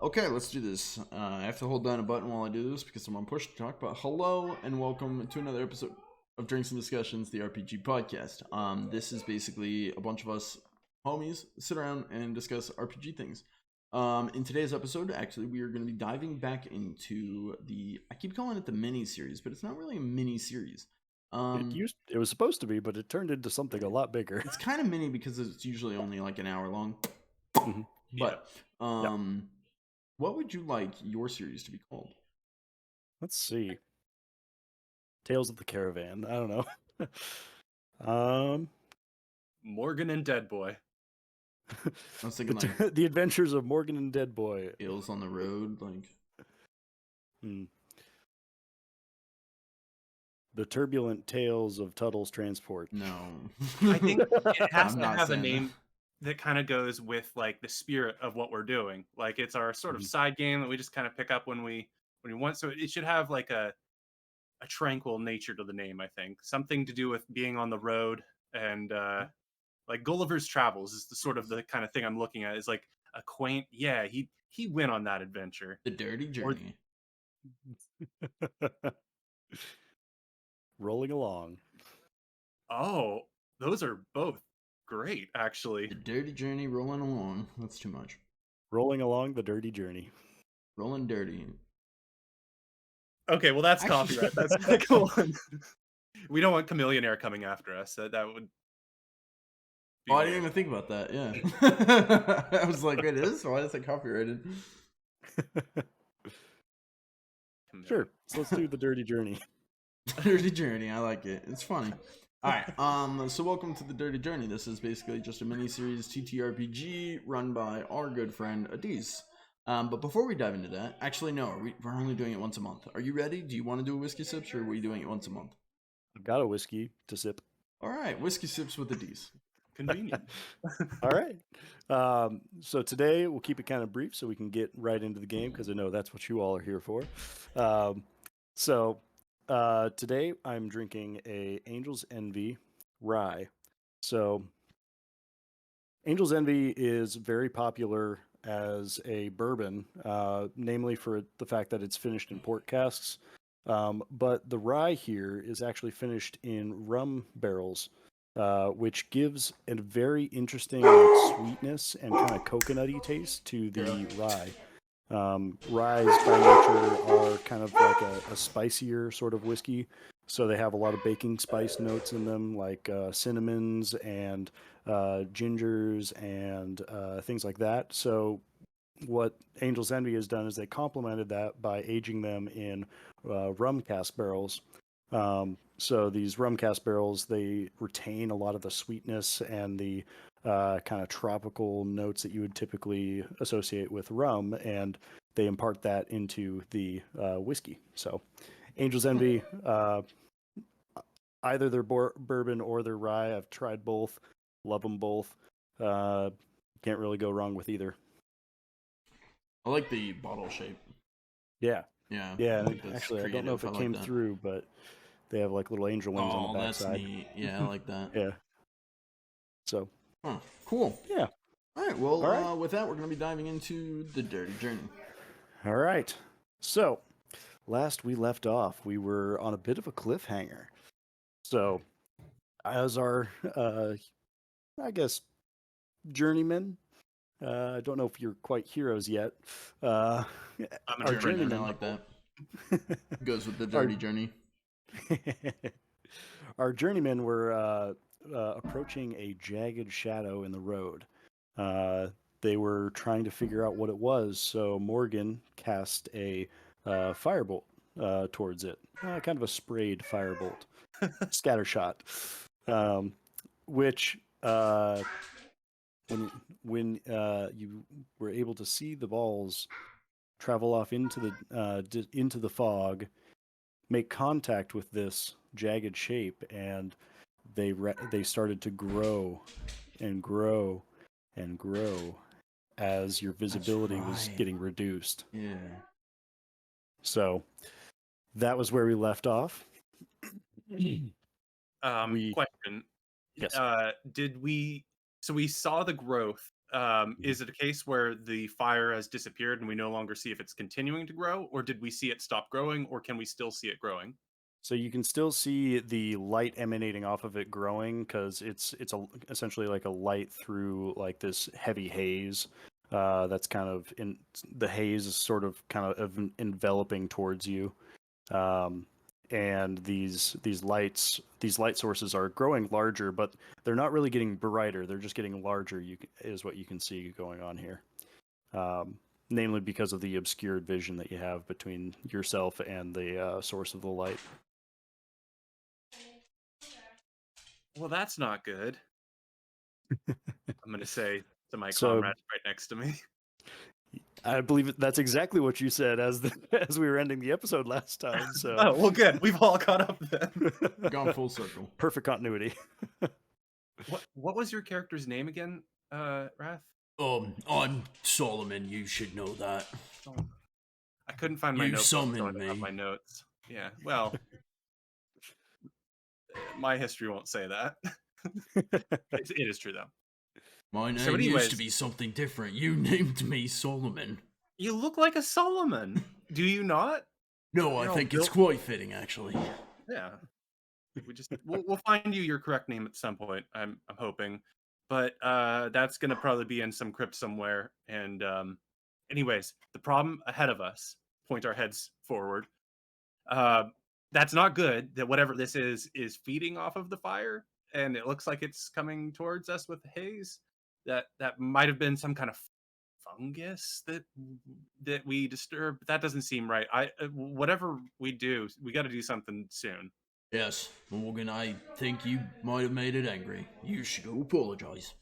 Okay, let's do this. I have to hold down a button while I do this because I'm on push to talk. But hello and welcome to another episode of Drinks and Discussions, the RPG podcast. This is basically a bunch of us homies sit around and discuss RPG things. In today's episode, actually, we are going to be diving back into I keep calling it the mini series, but it's not really a mini series. It was supposed to be, but it turned into something a lot bigger. It's kind of mini because it's usually only like an hour long. Mm-hmm. But what would you like your series to be called? Let's see. Tales of the Caravan. I don't know. Morgan and Dead Boy. I was thinking like the Adventures of Morgan and Dead Boy. Tales on the Road, like. The Turbulent Tales of Tuttle's Transport. No. I think it has to have a name that kind of goes with like the spirit of what we're doing. Like it's our sort of side game that we just kind of pick up when we want. So it should have like a tranquil nature to the name, I think. Something to do with being on the road and like Gulliver's Travels is the kind of thing I'm looking at. Is like a quaint, he went on that adventure. The Dirty Journey. Rolling Along. Oh, those are both great, actually. The Dirty Journey, Rolling Along. That's too much. Rolling Along the Dirty Journey. Rolling Dirty. Okay, well that's copyright. That's cool. We don't want Chameleonaire coming after us. That would. Oh, I didn't even think about that. Yeah, I was like, it is. Why is it copyrighted? Sure. So let's do the Dirty Journey. Dirty Journey. I like it. It's funny. All right. So welcome to the Dirty Journey. This is basically just a mini-series TTRPG run by our good friend Adis. But before we dive into that, actually, no, we're only doing it once a month. Are you ready? Do you want to do a whiskey sips, or are we doing it once a month? I've got a whiskey to sip. All right, whiskey sips with Adis. Convenient. All right. So today we'll keep it kind of brief so we can get right into the game because I know that's what you all are here for. Today I'm drinking a Angel's Envy rye. So Angel's Envy is very popular as a bourbon, namely for the fact that it's finished in port casks. But the rye here is actually finished in rum barrels, which gives a very interesting sweetness and kind of coconutty taste to the rye. Ryes by nature are kind of like a spicier sort of whiskey, so they have a lot of baking spice notes in them, like cinnamons and gingers and things like that. So what Angel's Envy has done is they complemented that by aging them in rum cask barrels. So these rum cask barrels, they retain a lot of the sweetness and the kind of tropical notes that you would typically associate with rum, and they impart that into the whiskey. So Angel's Envy, either their bourbon or their rye, I've tried both, love them both. Can't really go wrong with either. I like the bottle shape. Yeah. Actually, I don't know if it came through, but they have like little angel wings on the backside. That's neat. Yeah, I like that. Yeah. So. Cool. Yeah. All right. Well, with that, we're going to be diving into the Dirty Journey. All right. So, last we left off, we were on a bit of a cliffhanger. So, as our, I guess, journeymen. I don't know if you're quite heroes yet. I'm a journeyman. I like that. Goes with the Dirty Journey. Our journeymen were approaching a jagged shadow in the road. They were trying to figure out what it was, so Morgan cast a firebolt towards it. Kind of a sprayed firebolt. Scatter shot. Which... When you were able to see the balls travel off into the fog, make contact with this jagged shape, and they started to grow and grow and grow as your visibility was getting reduced. Yeah. So that was where we left off. Question. Yes. So we saw the growth is it a case where the fire has disappeared and we no longer see if it's continuing to grow, or did we see it stop growing, or can we still see it growing? So you can still see the light emanating off of it growing because it's essentially like a light through like this heavy haze. That's kind of in the haze is sort of kind of enveloping towards you, and these light sources are growing larger, but they're not really getting brighter. They're just getting larger. Is what you can see going on here. Namely because of the obscured vision that you have between yourself and the source of the light. Well, that's not good. I'm going to say to my So- comrade right next to me. I believe that's exactly what you said as we were ending the episode last time. So Oh, well, good. We've all caught up then. Gone full circle. Perfect continuity. What was your character's name again, Wrath? I'm Solomon. You should know that. I couldn't find my You notebook, so I summoned don't have me. my notes. Yeah, well, my history won't say that. It is true, though. My name So used anyways- to be something different. You named me Solomon. You look like a Solomon. Do you not? No, You're I all think it's built- quite fitting, actually. Yeah. We'll find you your correct name at some point. I'm hoping, but that's gonna probably be in some crypt somewhere. And anyways, the problem ahead of us. Point our heads forward. That's not good. That whatever this is feeding off of the fire, and it looks like it's coming towards us with haze. That might have been some kind of fungus that we disturbed. That doesn't seem right. Whatever we do, we got to do something soon. Yes, Morgan, I think you might have made it angry. You should go apologize.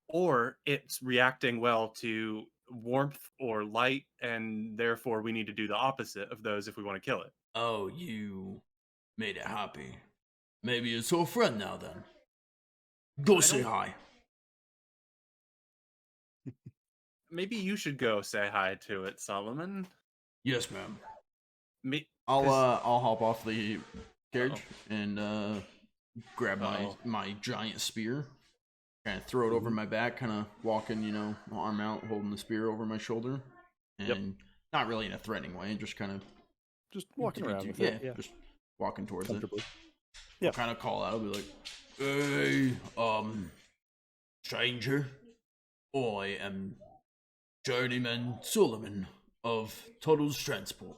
Or it's reacting well to warmth or light, and therefore we need to do the opposite of those if we want to kill it. Oh, you made it happy. Maybe it's our friend now, then. Go say hi. Maybe you should go say hi to it, Solomon. Yes, ma'am. Me, I'll 'cause- hop off the carriage and grab my giant spear, kind of throw it over my back, kind of walking, arm out, holding the spear over my shoulder, and not really in a threatening way, just kind of Just walking around with it. Yeah. just walking towards it. Comfortably. Yeah. I'll kind of call out. I'll be like, "Hey, stranger, I am Journeyman Solomon of Tuttle's Transport.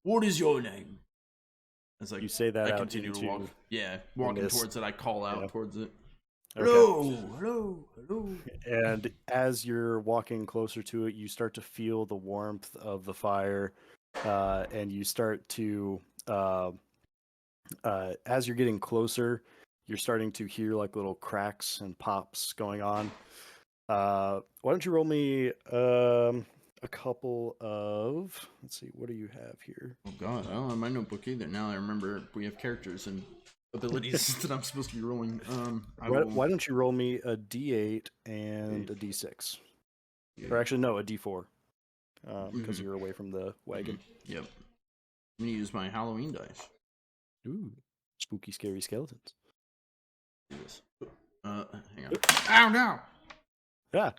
What is your name?" It's like You say that I out continue to into walk. Yeah, walking this- towards it, I call out yeah. towards it. Okay. Hello. And as you're walking closer to it, you start to feel the warmth of the fire, and you start to, as you're getting closer, you're starting to hear like little cracks and pops going on. Why don't you roll me a couple of, let's see, what do you have here? Oh god, I don't have my notebook either. Now I remember we have characters and abilities that I'm supposed to be rolling. Why don't you roll me a D8 and a D6? Or actually, no, a D4. Because you're away from the wagon. Yep. I'm gonna use my Halloween dice. Ooh, spooky, scary skeletons. Do this. Hang on. Ow, no! Yeah.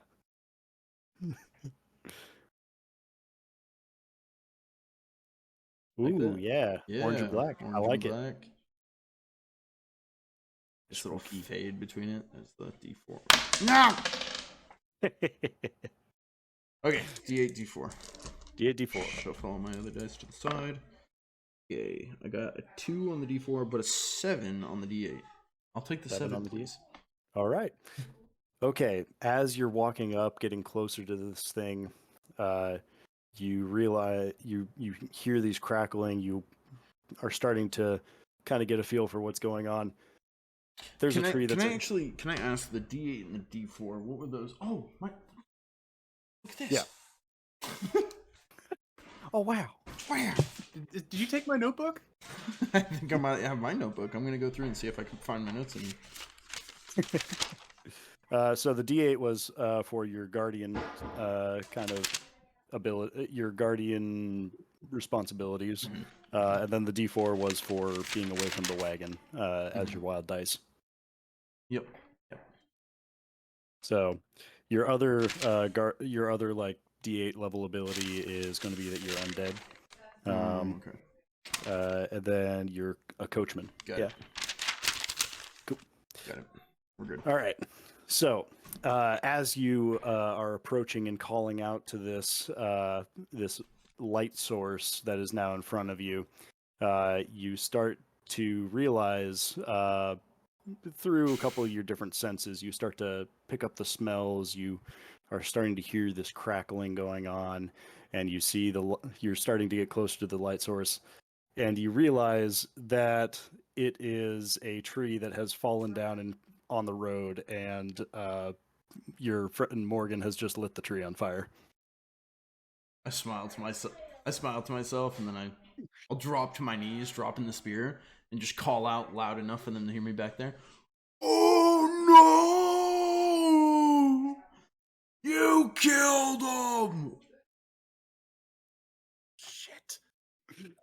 Like Ooh, that? yeah. Orange and black. I like it. Black. This little fade between it. That's the D4. No! Okay, D8, D4. D8, D4. Shuffle all my other dice to the side. Okay, I got a 2 on the D4, but a 7 on the D8. I'll take the 7 on the please. All right. Okay, as you're walking up, getting closer to this thing, you realize you hear these crackling. You are starting to kind of get a feel for what's going on. There's a tree that's. Can I ask the D8 and the D4? What were those? Oh my! Look at this. Yeah. Oh wow! Wow. Did you take my notebook? I think I might have my notebook. I'm gonna go through and see if I can find my notes in. So the D8 was for your guardian kind of ability, your guardian responsibilities, and then the D4 was for being away from the wagon as your wild dice. Yep. So Your other like D8 level ability is going to be that you're undead. Okay. And then you're a coachman. Got yeah. it. Cool. Got it. We're good. All right. So, as you are approaching and calling out to this this light source that is now in front of you, you start to realize through a couple of your different senses, you start to pick up the smells. You are starting to hear this crackling going on, and you see you're starting to get closer to the light source, and you realize that it is a tree that has fallen down and on the road, and your friend Morgan has just lit the tree on fire. I smile to myself, and then I'll drop to my knees, drop in the spear, and just call out loud enough for them to hear me back there. Oh no! You killed him! Shit.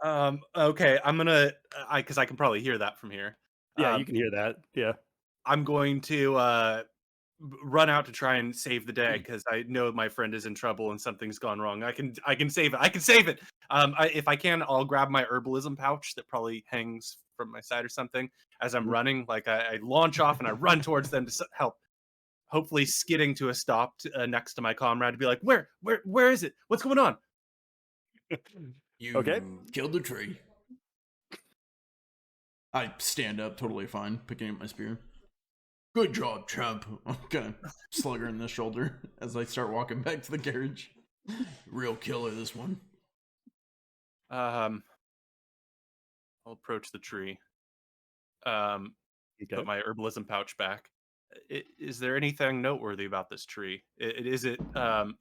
Okay, I'm gonna, because I can probably hear that from here. Yeah, you can hear that. Yeah. I'm going to run out to try and save the day because I know my friend is in trouble and something's gone wrong. I can save it. I can save it. If I can, I'll grab my herbalism pouch that probably hangs from my side or something as I'm running. Like I launch off and I run towards them to help. Hopefully, skidding to a stop next to my comrade to be like, where is it? What's going on? You killed the tree. I stand up, totally fine, picking up my spear. Good job, champ. I'm gonna slug her in the shoulder as I start walking back to the carriage. Real killer, this one. I'll approach the tree. Put my herbalism pouch back. Is there anything noteworthy about this tree? Is it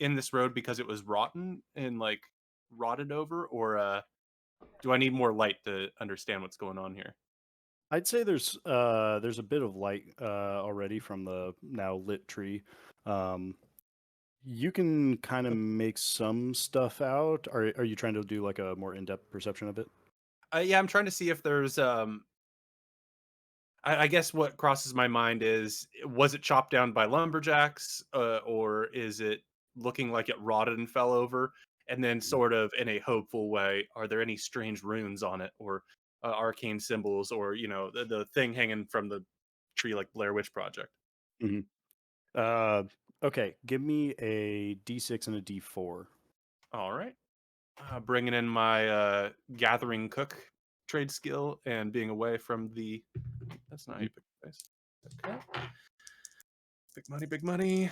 in this road because it was rotten and like rotted over, or do I need more light to understand what's going on here? I'd say there's a bit of light already from the now lit tree. You can kind of make some stuff out. Are you trying to do like a more in-depth perception of it? Yeah, I'm trying to see if there's I guess what crosses my mind is, was it chopped down by lumberjacks, or is it looking like it rotted and fell over? And then, sort of in a hopeful way, are there any strange runes on it, or arcane symbols, or the thing hanging from the tree like Blair Witch Project? Mm-hmm. Okay, give me a D6 and a D4. All right, bringing in my gathering cook trade skill and being away from the. That's not how you pick the dice. Okay. Big money, big money.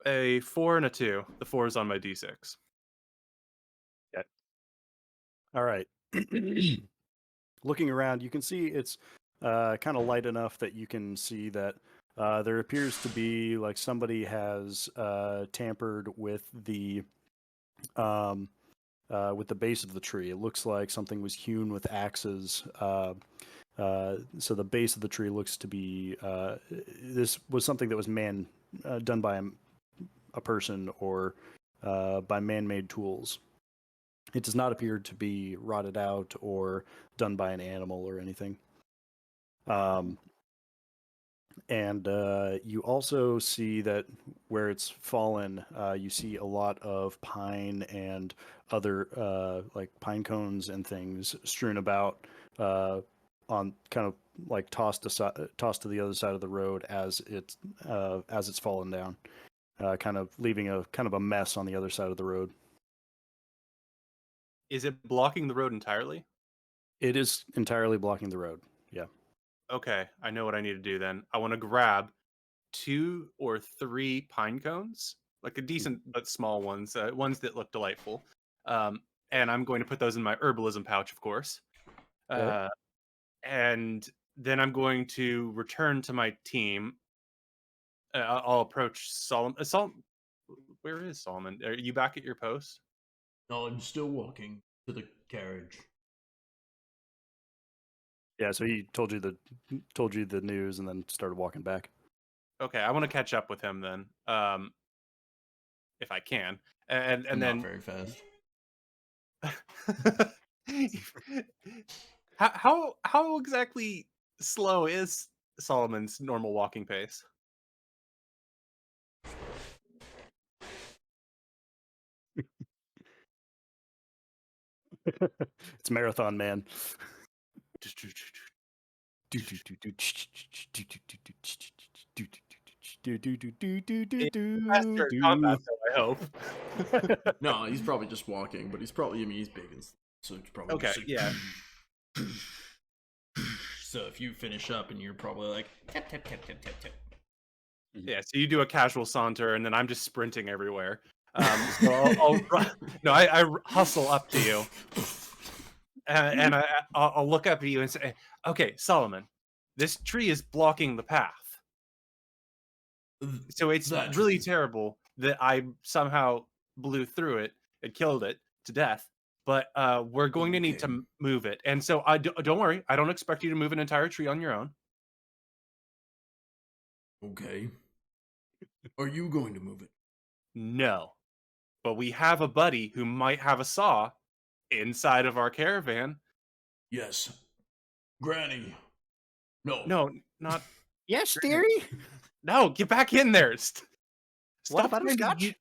A 4 and a 2. The 4 is on my D6. Okay. All right. Looking around, you can see it's kind of light enough that you can see that there appears to be like somebody has tampered with the base of the tree. It looks like something was hewn with axes. So the base of the tree looks to be this was something that was done by a person or by man-made tools. It does not appear to be rotted out or done by an animal or anything. And you also see that where it's fallen, you see a lot of pine and other like pine cones and things strewn about on kind of like tossed to the other side of the road as it's fallen down, kind of leaving a mess on the other side of the road. Is it blocking the road entirely? It is entirely blocking the road. Yeah. Okay, I know what I need to do then. I want to grab 2 or 3 pine cones, like a decent but small ones, ones that look delightful. And I'm going to put those in my herbalism pouch, of course. Okay. And then I'm going to return to my team. I'll approach Solomon. Where is Solomon? Are you back at your post? No, I'm still walking to the carriage. Yeah, so he told you the news and then started walking back. Okay, I want to catch up with him then, if I can, and Not then very fast. how exactly slow is Solomon's normal walking pace? It's Marathon Man. Faster in combat, though, I hope. No, he's probably just walking, but he's probably, I mean, he's big, and so he's probably Okay, just like, yeah. So if you finish up and you're probably like, tap, tap, tap, tap, tap, tap. Yeah, so you do a casual saunter, and then I'm just sprinting everywhere. So I hustle up to you, and I'll look up at you and say, "Okay, Solomon, this tree is blocking the path. So it's really terrible that I somehow blew through it and killed it to death. But we're going to need to move it, and so don't worry. I don't expect you to move an entire tree on your own. Okay. Are you going to move it? No. But we have a buddy who might have a saw inside of our caravan. Yes. Granny. No. No, not... Yes, dearie? No, get back in there. What, butterscotch?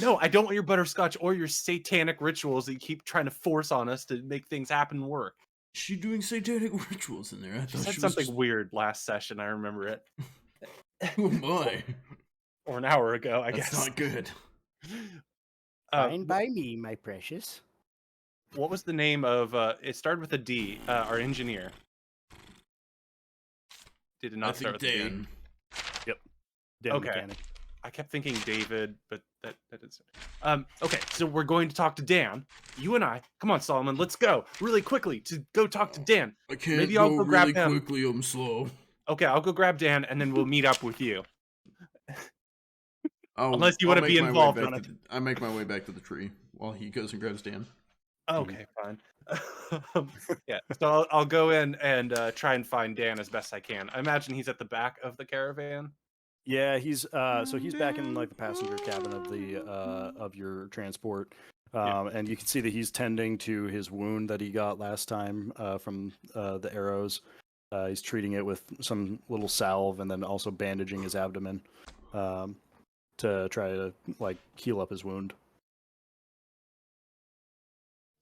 No, I don't want your butterscotch or your satanic rituals that you keep trying to force on us to make things happen work. Is she doing satanic rituals in there? I She thought said she something was... weird last session, I remember it. Oh my. Or an hour ago, I guess. That's not good. Fine by me, my precious. What was the name of, it started with a D, our engineer? Did it not start with Dan. a D? Yep. Dan Okay. Mechanic. I kept thinking David, but that is... Okay, so we're going to talk to Dan. You and I. Come on, Solomon, let's go. Really quickly to go talk to Dan. I can't Maybe I'll go grab really him. quickly, I'm slow. Okay, I'll go grab Dan, and then we'll meet up with you. Unless you I'll want to be make my way involved back in it. I make my way back to the tree while he goes and grabs Dan. Okay, fine. Yeah, so I'll go in and try and find Dan as best I can. I imagine he's at the back of the caravan. Yeah, he's back in like the passenger cabin of the of your transport. And you can see that he's tending to his wound that he got last time from the arrows. He's treating it with some little salve and then also bandaging his abdomen to try to like heal up his wound.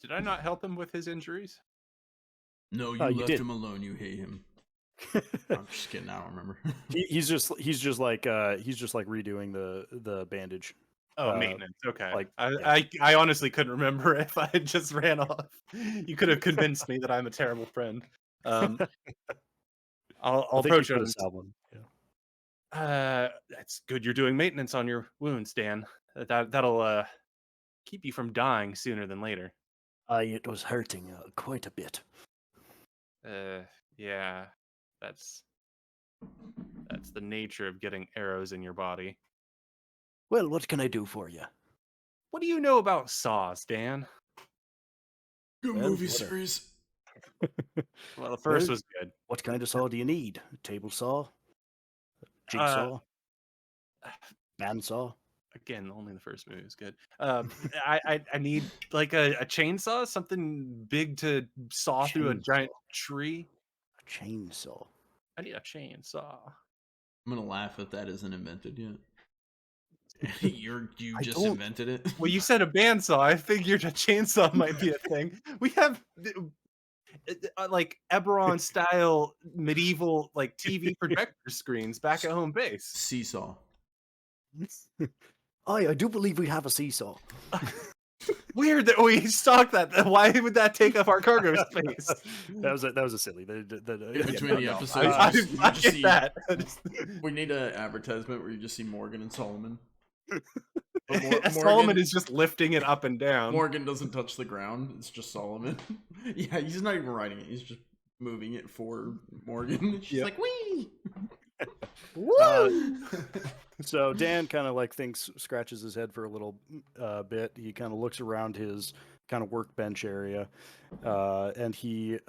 Did I not help him with his injuries? No, you you left did. him alone. You hate him. I'm just kidding. I don't remember. he's just like redoing the bandage. Oh, maintenance. Okay. like, I honestly couldn't remember if I had just ran off. You could have convinced me that I'm a terrible friend. I'll approach him. That's good. You're doing maintenance on your wounds, Dan. That'll keep you from dying sooner than later. It was hurting quite a bit. Yeah. That's the nature of getting arrows in your body. Well, what can I do for you? What do you know about saws, Dan? Good movie series. Well, the first was good. What kind of saw do you need? A table saw? Jigsaw? Bandsaw? Again, only the first movie was good. I need like a chainsaw, something big to saw through a giant tree. A chainsaw. I need a chainsaw. I'm gonna laugh if that isn't invented yet. You just invented it. Well, you said a bandsaw. I figured a chainsaw might be a thing. We have like Eberron style medieval like TV projector screens back at home base. Seesaw. I do believe we have a seesaw. Weird that we stocked that. Why would that take up our cargo space? That was a silly. In between the episodes, I get that. We need an advertisement where you just see Morgan and Solomon. Solomon is just lifting it up and down. Morgan doesn't touch the ground. It's just Solomon. Yeah, he's not even riding it. He's just moving it for Morgan. She's like, wee! So Dan kind of like scratches his head for a little bit. He kind of looks around his kind of workbench area, and he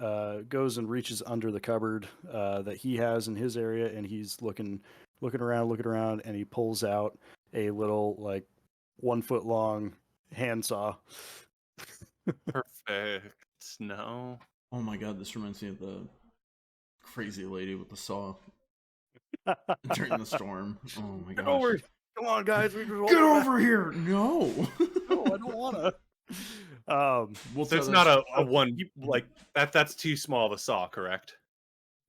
goes and reaches under the cupboard that he has in his area, and he's looking around, and he pulls out a little like 1 foot long handsaw. Perfect. No. Oh my god, this reminds me of the crazy lady with the saw during the storm. Oh my gosh. Come on, guys. Get over here. No. No, I don't want to. So it's not a one like that. That's too small of a saw, correct?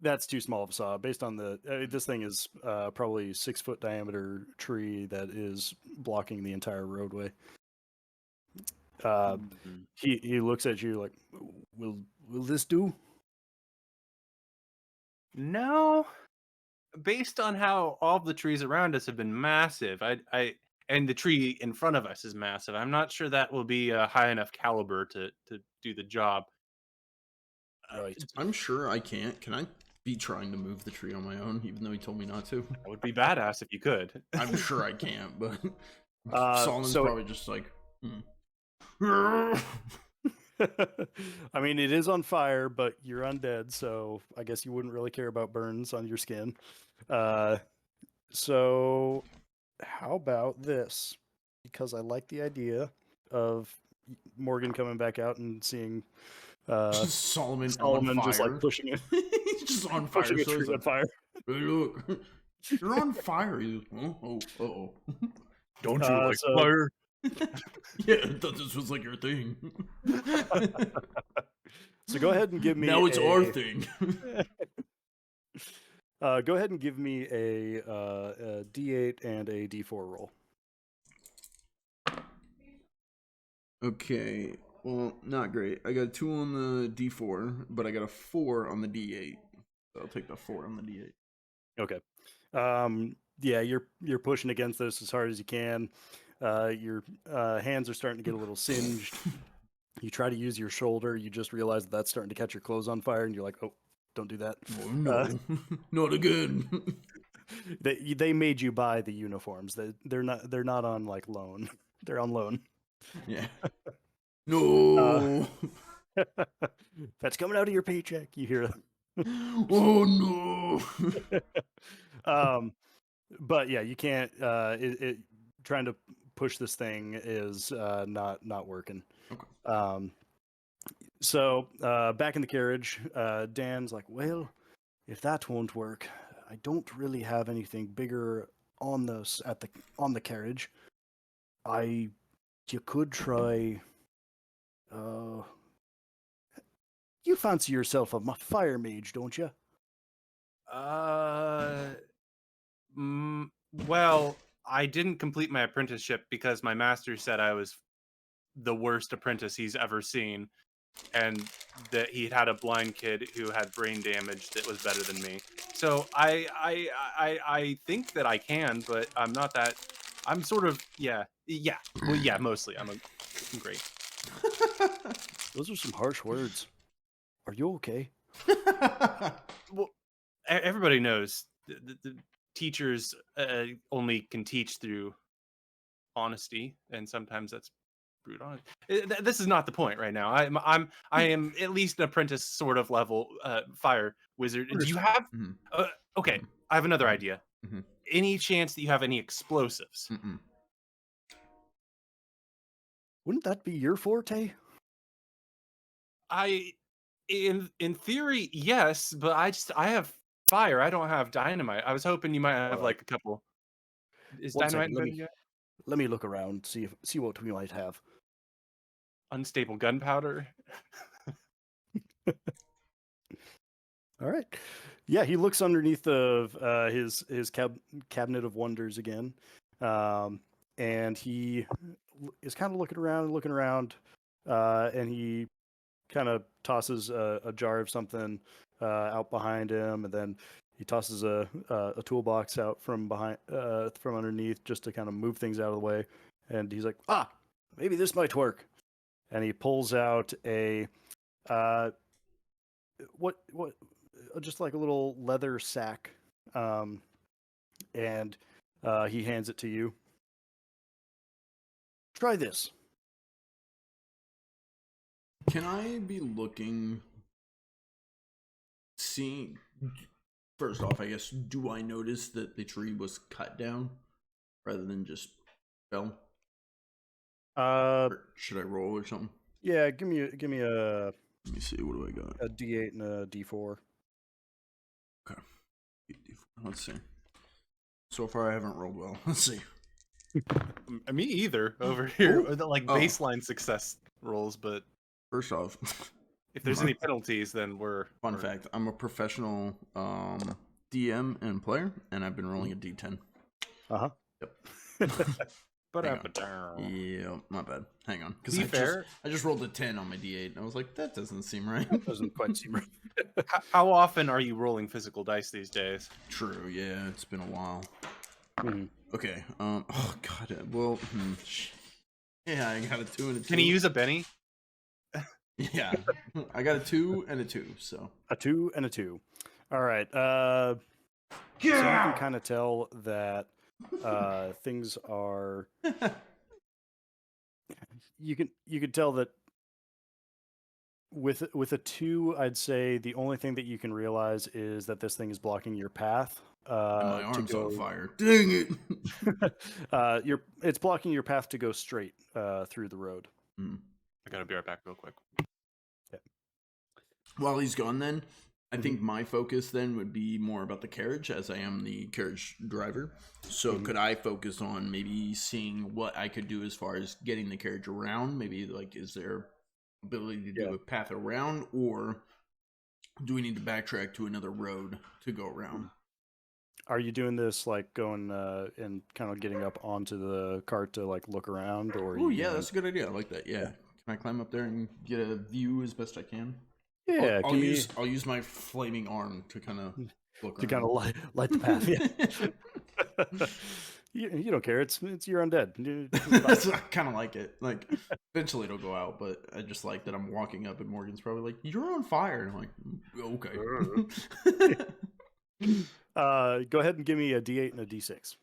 That's too small of a saw. Based on the this thing is probably 6 foot diameter tree that is blocking the entire roadway. He looks at you like, will this do? No. Based on how all the trees around us have been massive, and the tree in front of us is massive, I'm not sure that will be a high enough caliber to do the job. Right. I'm sure I can't. Can I be trying to move the tree on my own, even though he told me not to? That would be badass if you could. I'm sure I can't, but Solomon's so probably just like, I mean, it is on fire, but you're undead, so I guess you wouldn't really care about burns on your skin. So how about this? Because I like the idea of Morgan coming back out and seeing Solomon just like pushing it. He's just on fire. Pushing a tree on fire. Hey, look, you're on fire. He's like, oh. Don't you like fire? Yeah, I thought this was like your thing. So go ahead and give me. Now it's our thing. Go ahead and give me a D8 and a D4 roll. Okay, well, not great. I got a 2 on the D4, but I got a 4 on the D8. So I'll take the 4 on the D8. Okay. Yeah, you're pushing against this as hard as you can. Your hands are starting to get a little singed. You try to use your shoulder. You just realize that's starting to catch your clothes on fire, and you're like, "Oh, don't do that." Oh, no, not again. They made you buy the uniforms. They're not on like loan. They're on loan. Yeah. No. That's coming out of your paycheck. You hear that? Oh no. But yeah, you can't. Trying to push this thing is not working. Okay. So back in the carriage, Dan's like, well, if that won't work, I don't really have anything bigger on the carriage. You could try. You fancy yourself a fire mage, don't you? Well, I didn't complete my apprenticeship because my master said I was the worst apprentice he's ever seen, and that he had a blind kid who had brain damage that was better than me. So I think that I can, but I'm not that. I'm sort of well, mostly I'm great. Those are some harsh words. Are you okay? Well, everybody knows the teachers only can teach through honesty, and sometimes that's brute honest. This is not the point right now. I am at least an apprentice sort of level fire wizard. Do you have? Okay, I have another idea. Any chance that you have any explosives? Wouldn't that be your forte? In theory, yes, but I have fire. I don't have dynamite. I was hoping you might have like a couple. Is dynamite? Let me look around, see what we might have. Unstable gunpowder. All right. Yeah, he looks underneath of his cabinet of wonders again, and he is kind of looking around, and he kind of tosses a jar of something out behind him, and then he tosses a toolbox out from underneath just to kind of move things out of the way. And he's like, maybe this might work. And he pulls out a just like a little leather sack, and he hands it to you. Try this. Can I be seeing? First off, I guess, do I notice that the tree was cut down rather than just fell? Or should I roll or something? Yeah, give me a. Let me see. What do I got? A D8 and a D4. Okay. Let's see. So far, I haven't rolled well. Let's see. Me either. Over here, like baseline success. rolls, but First off, if there's any penalties, then we're... Fun fact, I'm a professional DM and player, and I've been rolling a D10. Uh-huh. Yep. But Yeah, my bad. Hang on. Be fair. I just rolled a 10 on my D8, and I was like, that doesn't seem right. Doesn't quite seem right. How often are you rolling physical dice these days? True, yeah, it's been a while. Mhm. Okay, oh god, well, yeah, I got a 2 and a 2. Can he use a Benny? Yeah, I got a 2 and a 2, so. A 2 and a 2. All right. So you can kind of tell that things are. You can tell that with a 2, I'd say the only thing that you can realize is that this thing is blocking your path. And my arm's on fire. Dang it! It's blocking your path to go straight through the road. Mm. I gotta be right back real quick. Okay. While he's gone, then I think my focus then would be more about the carriage, as I am the carriage driver. So could I focus on maybe seeing what I could do as far as getting the carriage around? Maybe like, is there ability to do a path around, or do we need to backtrack to another road to go around? Are you doing this like going and kind of getting up onto the cart to like look around, or? Oh yeah, that's a good idea. I like that. Yeah, can I climb up there and get a view as best I can? Yeah, I'll use my flaming arm to kind of look to around. kind of light the path. Yeah. You don't care. It's you're undead. That's I kind of like it. Like eventually it'll go out, but I just like that I'm walking up and Morgan's probably like, "You're on fire," and I'm like, "Okay." Go ahead and give me a D8 and a D6.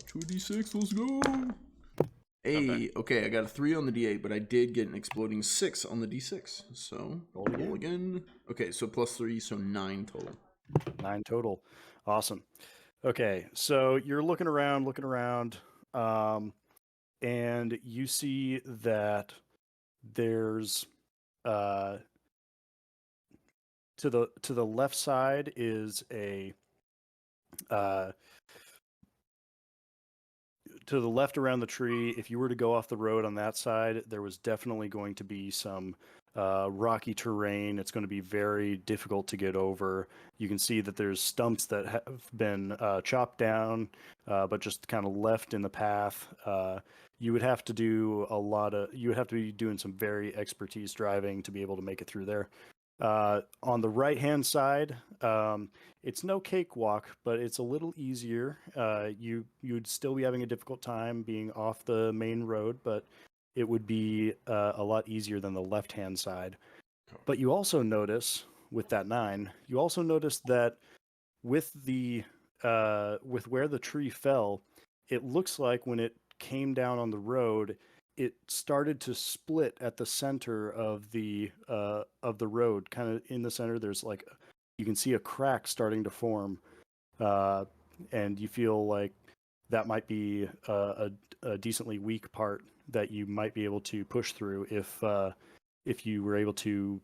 2d6, let's go. Hey, okay, I got a 3 on the D8, but I did get an exploding 6 on the D6. So roll again. Okay, so +3, so 9 total. 9 total. Awesome. Okay, so you're looking around, and you see that there's to the left side is a to the left around the tree. If you were to go off the road on that side, there was definitely going to be some rocky terrain. It's going to be very difficult to get over. You can see that there's stumps that have been chopped down, but just kind of left in the path. You would have to do you would have to be doing some very expertise driving to be able to make it through there. On the right-hand side, it's no cakewalk, but it's a little easier. You'd still be having a difficult time being off the main road, but it would be a lot easier than the left-hand side. But you also notice with that 9, you also notice that with where the tree fell, it looks like when it came down on the road, it started to split at the center of the road. Kind of in the center, there's like you can see a crack starting to form, and you feel like that might be a decently weak part that you might be able to push through if you were able to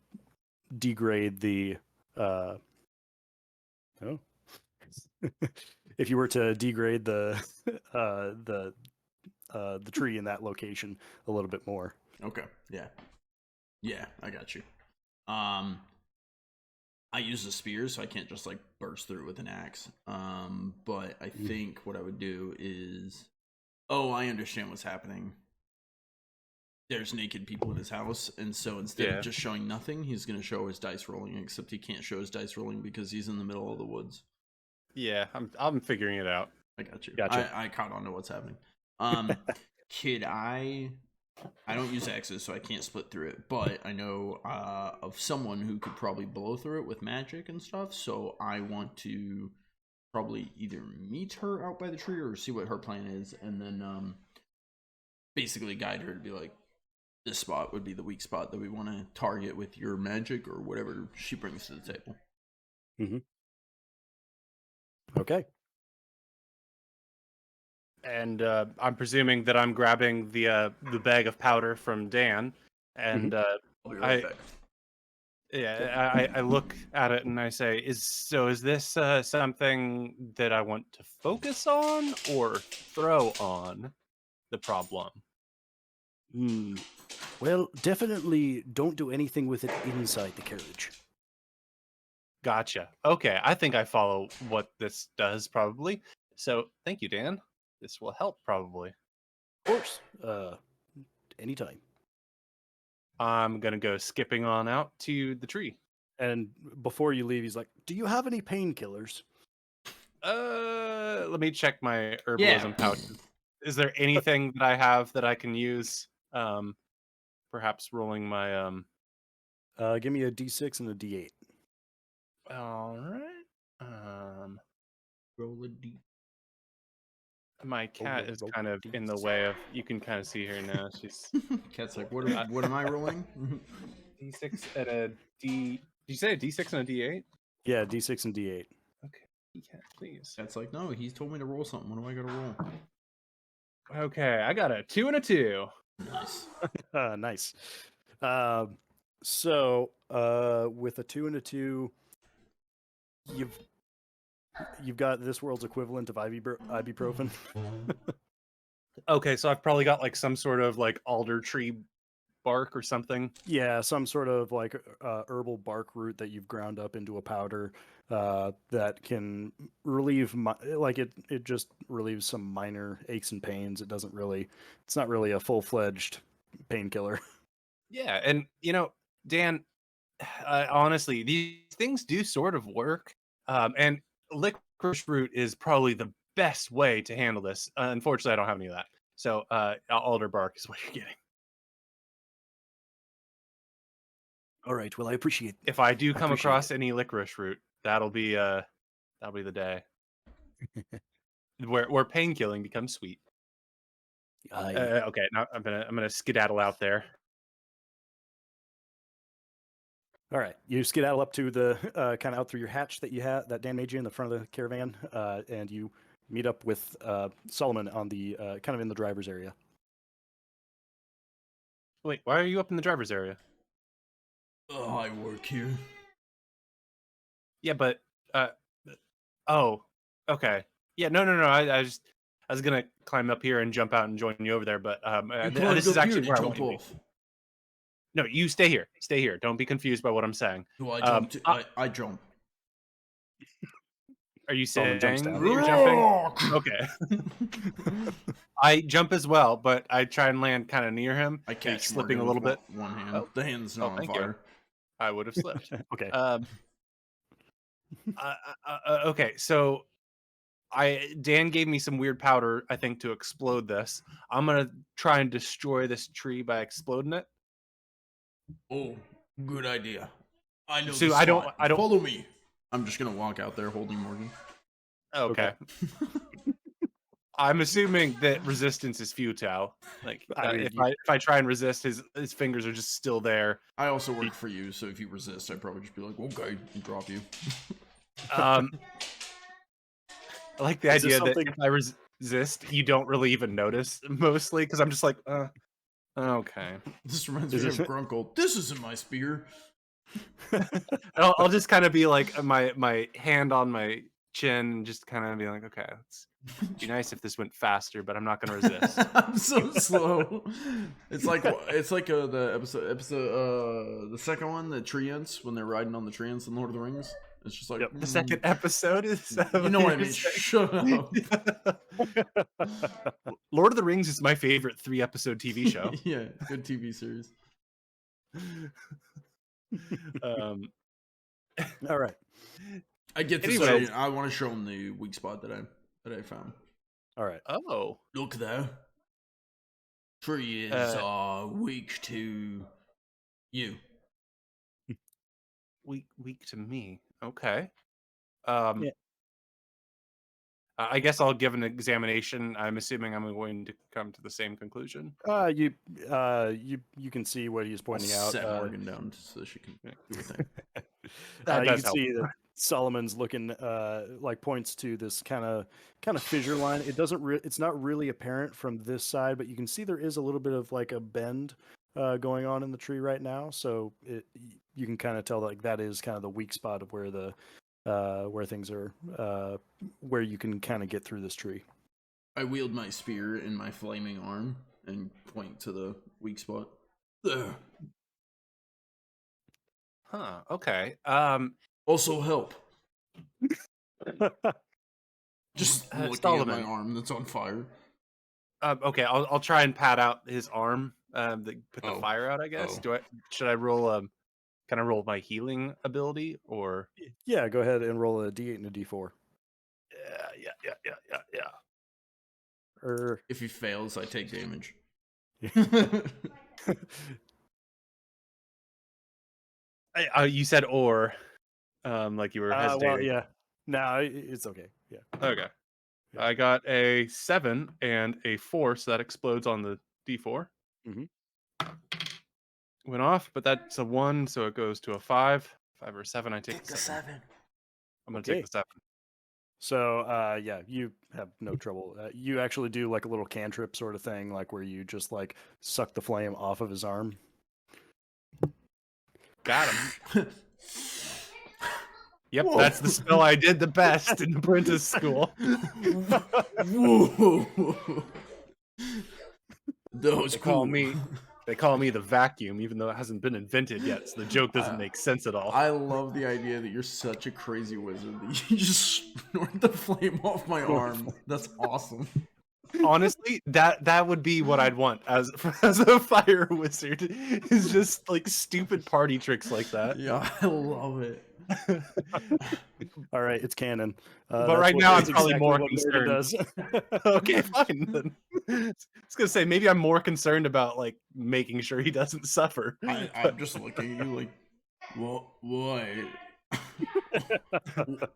degrade the if you were to degrade the tree in that location a little bit more. Okay. Yeah, I got you. I use a spear, so I can't just like burst through with an axe. But I think what I would do is, I understand what's happening. There's naked people in his house, and so instead of just showing nothing, he's going to show his dice rolling, except he can't show his dice rolling because he's in the middle of the woods. Yeah, I'm figuring it out. I got you. Gotcha. I caught on to what's happening. Kid, I don't use axes, so I can't split through it, but I know of someone who could probably blow through it with magic and stuff, so I want to probably either meet her out by the tree or see what her plan is, and then basically guide her to be like, this spot would be the weak spot that we want to target with your magic or whatever she brings to the table. Mm-hmm. Okay. And I'm presuming that I'm grabbing the bag of powder from Dan, and I look at it and I say, "Is this something that I want to focus on or throw on the problem?" Well, definitely don't do anything with it inside the carriage. Gotcha. Okay, I think I follow what this does probably. So thank you, Dan. This will help probably. Of course. Anytime. I'm gonna go skipping on out to the tree. And before you leave, he's like, "Do you have any painkillers?" Let me check my herbalism pouches. Is there anything that I have that I can use? Perhaps rolling my Give me a D6 and a D8. All right. Roll a D. My cat is kind of in the way of. You can kind of see her now. She's Cat's like, what am I rolling? D6 and a D. Did you say a D6 and a D8? Yeah, D6 and D8. Okay, cat, please. Cat's like, no, he's told me to roll something. What do I gotta roll? Okay, I got a 2 and a 2. Nice. Nice. So with a 2 and a 2, you've got this world's equivalent of ibuprofen. Okay, so I've probably got like some sort of like alder tree bark or something. Yeah, some sort of like herbal bark root that you've ground up into a powder that can relieve it just relieves some minor aches and pains. It's not really a full-fledged painkiller. Yeah, and Dan, honestly, these things do sort of work. And licorice root is probably the best way to handle this. Unfortunately, I don't have any of that. So alder bark is what you're getting. All right. Well, I appreciate. If I do come across any licorice root, that'll be the day where painkilling becomes sweet. Okay, now I'm gonna skedaddle out there. All right, you skedaddle up to the kind of out through your hatch that you had that Dan made you in the front of the caravan, and you meet up with Solomon on the kind of in the driver's area. Wait, why are you up in the driver's area? Oh, I work here. Yeah, but oh, okay. Yeah, no. I was gonna climb up here and jump out and join you over there, but this is actually where I want you. No, you stay here. Stay here. Don't be confused by what I'm saying. Do I jump? I jump. Are you saying you're jumping? Okay. I jump as well, but I try and land kind of near him. I catch slipping Morgan a little bit. One hand. Oh. The hand's not on fire. I would have slipped. Okay. Okay. So Dan gave me some weird powder, I think, to explode this. I'm gonna try and destroy this tree by exploding it. Oh, good idea. I know. So I don't follow me. I'm just gonna walk out there holding Morgan. Okay. I'm assuming that resistance is futile. Like if I try and resist, his fingers are just still there. I also work for you, so if you resist, I'd probably just be like, okay, and drop you. I like the idea that if I resist, you don't really even notice, mostly, because I'm just like, okay. This reminds me of Grunkle. This isn't my spear. I'll just kind of be like my hand on my chin and just kind of be like, okay, it'd be nice if this went faster, but I'm not going to resist. I'm so slow. It's like the episode the second one, the treants, when they're riding on the treants in Lord of the Rings. It's just like the second episode is you know what I mean. Shut up. Lord of the Rings is my favorite 3-episode TV show. Yeah, good TV series. All right. I get this. Anyway, I want to show him the weak spot that I found. All right. Oh, look there. Tree is weak to you. Weak to me. Okay. Yeah. I guess I'll give an examination. I'm assuming I'm going to come to the same conclusion. You can see what he's pointing out. Set Morgan down so she can do the thing. You can see that Solomon's looking like points to this kind of fissure line. It doesn't. It's not really apparent from this side, but you can see there is a little bit of like a bend going on in the tree right now. So you can kind of tell like that is kind of the weak spot of where the where things are, where you can kind of get through this tree. I wield my spear in my flaming arm and point to the weak spot. There. Huh. Okay. Also help. Just looking at my Solomon. arm that's on fire. Okay. I'll try and pat out his arm. Put the Oh. fire out. I guess. Oh. Should I roll? Can I roll my healing ability or? Yeah, go ahead and roll a d8 and a d4. Yeah. If he fails, I take damage. You said or, like you were hesitating. Well, yeah. No, it's okay. Yeah. Okay. Yeah. I got a 7 and a 4, so that explodes on the d4. Mhm. Went off, but that's a 1, so it goes to a 5. 5 or 7, I take the 7. I'm gonna take the 7. So, yeah, you have no trouble. You actually do like a little cantrip sort of thing, like where you just like suck the flame off of his arm. Got him. Yep, Whoa. that's the spell I did the best in apprentice school. Whoa. That was cool. They call me the vacuum, even though it hasn't been invented yet, so the joke doesn't make sense at all. I love the idea that you're such a crazy wizard that you just snort the flame off my arm. That's awesome. Honestly, that would be what I'd want as a fire wizard. Is just like stupid party tricks like that. Yeah, I love it. All right, it's canon. But right now, I'm probably more concerned. Okay, fine. Then. I was gonna say maybe I'm more concerned about like making sure he doesn't suffer. I'm just looking at you like, well, why?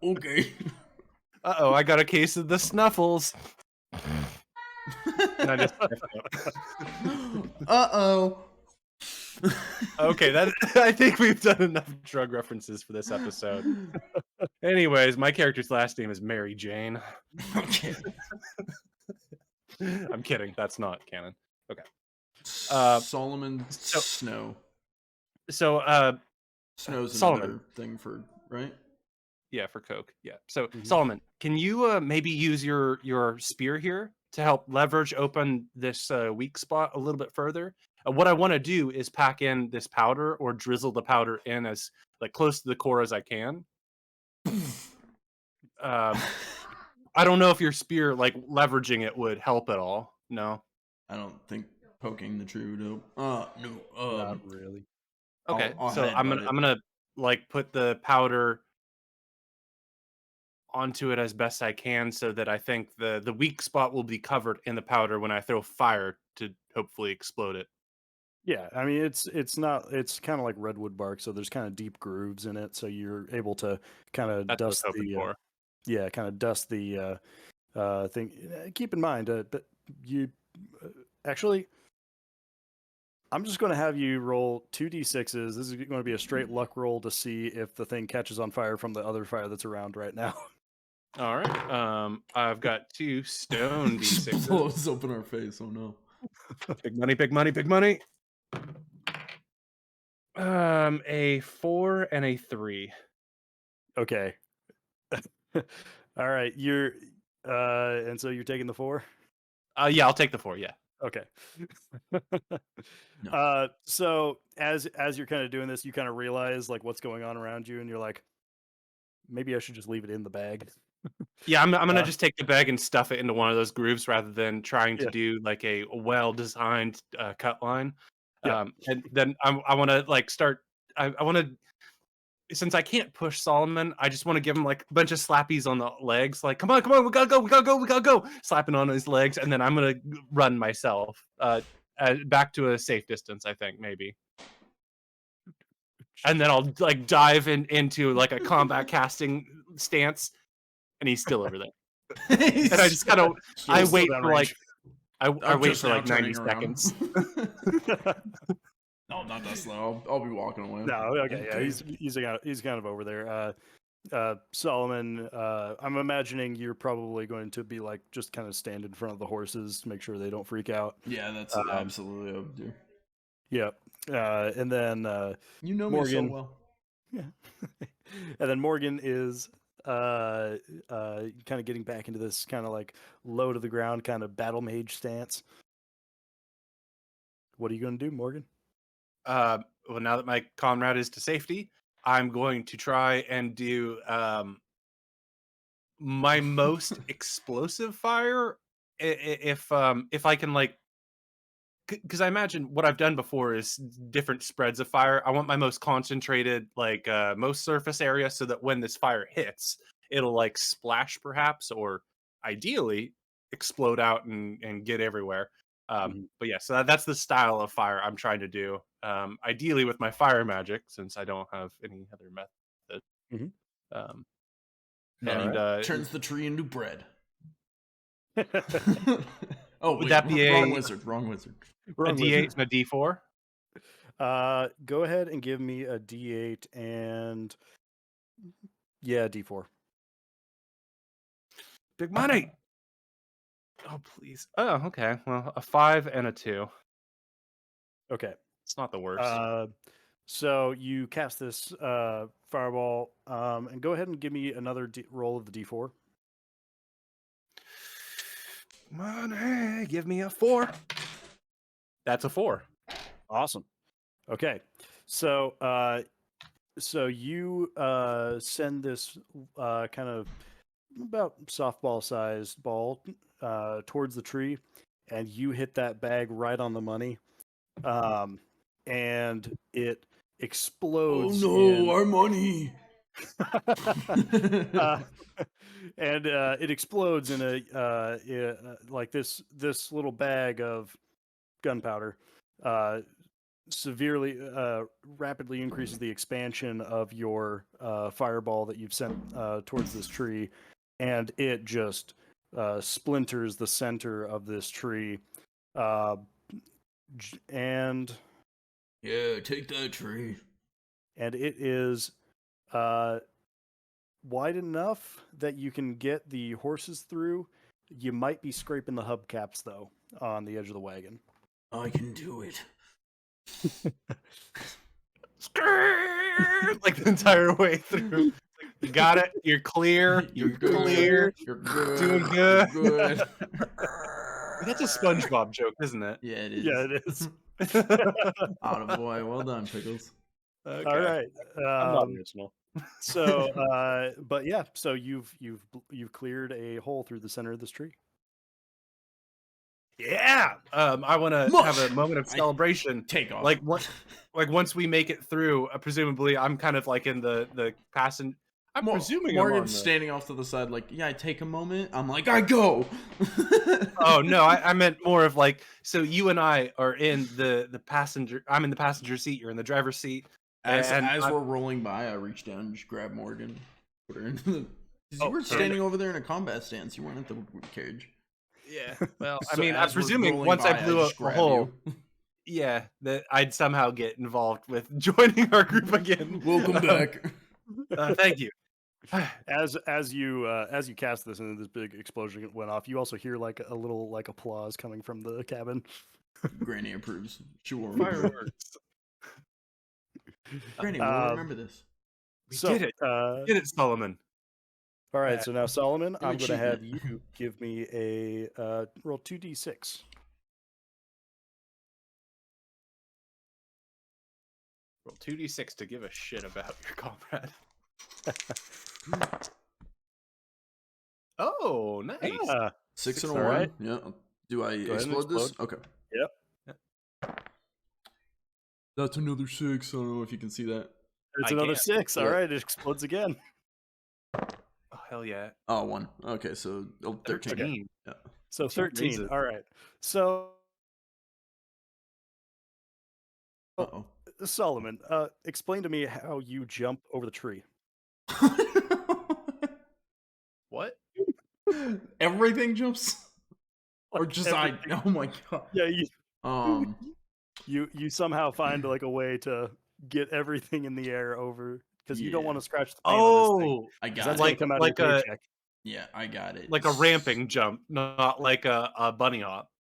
Okay. I got a case of the snuffles. And I just Okay, I think we've done enough drug references for this episode. Anyways, my character's last name is Mary Jane. Okay. I'm kidding. That's not canon. Okay. Solomon Snow. So Snow's Solomon. another thing for, right? Yeah, for Coke. Yeah. So Solomon, can you maybe use your spear here to help leverage open this weak spot a little bit further? What I want to do is pack in this powder or drizzle the powder in as like close to the core as I can. I don't know if your spear, like leveraging it, would help at all. No, I don't think poking the tree would help. No, not really. Okay, I'll so I'm gonna like put the powder onto it as best I can, so that I think the weak spot will be covered in the powder when I throw fire to hopefully explode it. Yeah, I mean it's kind of like redwood bark, so there's kind of deep grooves in it, so you're able to kind of dust the thing. Keep in mind, but you actually, I'm just going to have you roll 2d6s. This is going to be a straight luck roll to see if the thing catches on fire from the other fire that's around right now. All right. I've got 2 stone Just d6s. blows open our face. Oh no. Big money, big money, big money. A 4 and a 3. Okay. All right, and so you're taking the 4? Yeah, I'll take the 4, yeah. Okay. No. So as you're kind of doing this, you kind of realize like what's going on around you, and you're like, maybe I should just leave it in the bag. Yeah, I'm gonna just take the bag and stuff it into one of those grooves rather than trying to Yeah. do like a well-designed cut line. Yeah. And then I want to like start. I want to, since I can't push Solomon, I just want to give him like a bunch of slappies on the legs. Like, come on, we gotta go, slapping on his legs, and then I'm gonna run myself back to a safe distance. I think maybe. And then I'll like dive into like a combat casting stance, and he's still over there. And I just kind of I wait for like I wait for like 90 seconds. No, not that slow. I'll be walking away. No, okay, yeah, he's kind of over there. Solomon, I'm imagining you're probably going to be like just kind of stand in front of the horses to make sure they don't freak out. Yeah, that's absolutely what I would do. Yeah. And then You know Morgan, me so well. Yeah. And then Morgan is kind of getting back into this kind of like low to the ground kind of battle mage stance. what are you going to do, Morgan? Well, now that my comrade is to safety, I'm going to try and do my most explosive fire. If I can, like, because I imagine what I've done before is different spreads of fire. I want my most concentrated, like, most surface area, so that when this fire hits, it'll like splash perhaps, or ideally explode out and get everywhere. But yeah, so that's the style of fire I'm trying to do. Ideally with my fire magic, since I don't have any other method. Mhm. Um, And and he turns the tree into bread. Mm-hmm. Oh, would wait, that be wrong a wizard? Wrong wizard. a Wrong D8 and a D4? Go ahead and give me a D8 and D4. Big money. Oh please. Oh, okay. Well, a 5 and a 2. Okay. It's not the worst. So you cast this fireball, and go ahead and give me another roll of the D4. Money, give me a 4. That's a 4. Awesome. Okay. So you send this kind of about softball-sized ball towards the tree, and you hit that bag right on the money, and it Oh explodes. no, our money! And it explodes in a like this little bag of gunpowder. Severely, rapidly increases the expansion of your fireball that you've sent towards this tree, and it just splinters the center of this tree, and Yeah, take that tree. it is wide enough that you can get the horses through. You might be scraping the hubcaps though on the edge of the wagon. I can do it. Like the entire way through. You got it. You're clear. You're clear. You're good. Doing good. You're good. That's a SpongeBob joke, isn't it? Yeah, it is. Yeah, it is. Attaboy. Well done, Pickles. Okay. All right. I'm not original. So, but yeah, so you've cleared a hole through the center of this tree. Yeah. I want to have a moment of celebration. Take off. Like once we make it through, presumably I'm kind of like in the passenger. I'm presuming Morgan's standing off to the side, like, yeah, I take a moment. I'm like, I go. Oh no, I meant more of like, so you and I are in the passenger. I'm in the passenger seat. You're in the driver's seat. As we're rolling by, I reach down and just grab Morgan, put her into the. You were standing over there in a combat stance. You weren't at the carriage. Yeah. Well, So I mean, I'm as we're presuming rolling once by, I blew just a grab hole, you. yeah, that I'd somehow get involved with joining our group again. Welcome back. Thank you. As you cast this and this big explosion went off, you also hear like a little like applause coming from the cabin. Granny approves. Sure. Fireworks. Granny, we'll remember this. We did it. Did it, Solomon. All right, so now Solomon, I'm going to have achievement. you give me a roll 2d6. Roll 2d6 to give a shit about your comrade. Oh, nice. Ah, 6 and a all 1. right. Yeah. Do I Go ahead and explode this? explode. Okay. Yep. That's another 6. I don't know if you can see that. It's I another can't. 6. All Yeah. right, it explodes again. Oh, hell yeah. Oh, 1. Okay, so 13. 13. Yeah. So 13. Jesus. All right. So Uh-oh. Solomon, explain to me how you jump over the tree. What? Everything jumps? Or just Everything. Oh my god. Yeah, You you somehow find like a way to get everything in the air over because you don't Yeah. want to scratch the paint on this thing. Oh, I 'Cause got that's it. gonna come out like of your a- paycheck. Yeah, I got it. like a ramping jump, not like a bunny hop.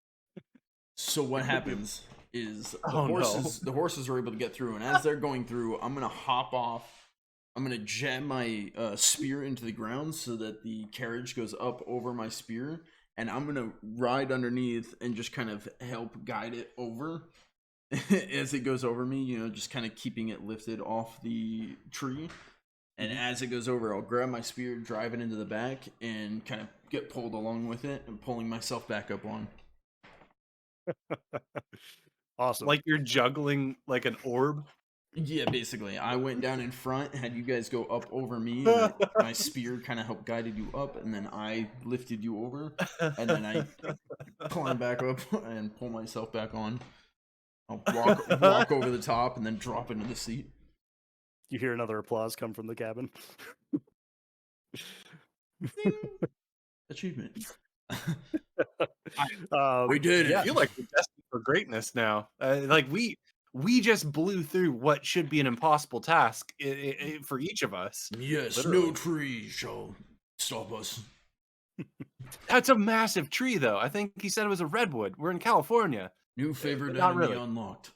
So what happens is the Oh, no. horses are able to get through, and as they're going through, I'm gonna hop off. I'm gonna jam my spear into the ground so that the carriage goes up over my spear, and I'm gonna ride underneath and just kind of help guide it over. as it goes over me, just kind of keeping it lifted off the tree. And as it goes over, I'll grab my spear, drive it into the back, and kind of get pulled along with it, and pulling myself back up on. Awesome. Like you're juggling like an orb. Yeah, basically. I went down in front, had you guys go up over me, and my spear kind of helped guided you up, and then I lifted you over, and then I climb back up and pull myself back on. I'll walk over the top and then drop into the seat. You hear another applause come from the cabin. Achievement. We did it. I feel like we're destined for greatness now. Like we just blew through what should be an impossible task for each of us. Yes, Literally. no tree shall stop us. That's a massive tree, though. I think he said it was a redwood. We're in California. New favorite Not enemy really. Unlocked.